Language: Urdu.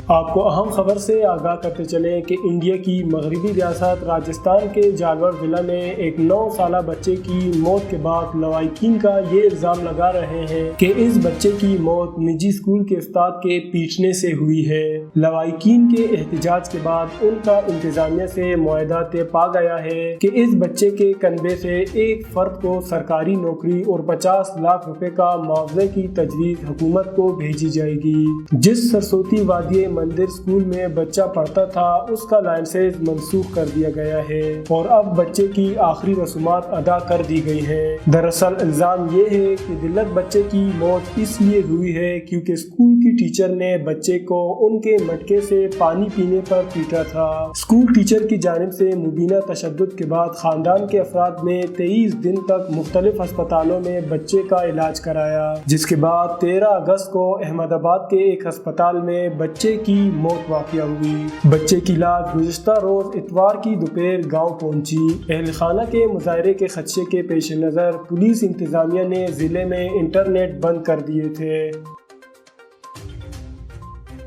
آپ کو اہم خبر سے آگاہ کرتے چلیں کہ انڈیا کی مغربی ریاست راجستھان کے جالور ضلع میں ایک 9 سالہ بچے کی موت کے بعد لوائقین کا یہ الزام لگا رہے ہیں کہ اس بچے کی موت نجی اسکول کے استاد کے پیٹنے سے ہوئی ہے۔ لوائقین کے احتجاج کے بعد ان کا انتظامیہ سے معاہدہ طے پا گیا ہے کہ اس بچے کے کنبے سے ایک فرد کو سرکاری نوکری اور 50 لاکھ روپے کا معاوضے کی تجویز حکومت کو بھیجی جائے گی۔ جس سرسوتی وادی مندر اسکول میں بچہ پڑھتا تھا اس کا لائسنس منسوخ کر دیا گیا ہے اور اب بچے کی آخری رسومات ادا کر دی گئی ہیں۔ دراصل الزام یہ ہے کہ دلت بچے کی موت اس لیے ہوئی ہے کیونکہ اسکول کی ٹیچر نے بچے کو ان کے مٹکے سے پانی پینے پر پیٹا تھا۔ اسکول ٹیچر کی جانب سے مبینہ تشدد کے بعد خاندان کے افراد نے 23 دن تک مختلف ہسپتالوں میں بچے کا علاج کرایا، جس کے بعد 13 اگست کو احمد آباد کے ایک ہسپتال میں بچے کی موت واقع ہوئی۔ بچے کی لاش گزشتہ روز اتوار کی دوپہر گاؤں پہنچی۔ اہل خانہ کے مظاہرے کے خدشے کے پیش نظر پولیس انتظامیہ نے ضلع میں انٹرنیٹ بند کر دیے تھے۔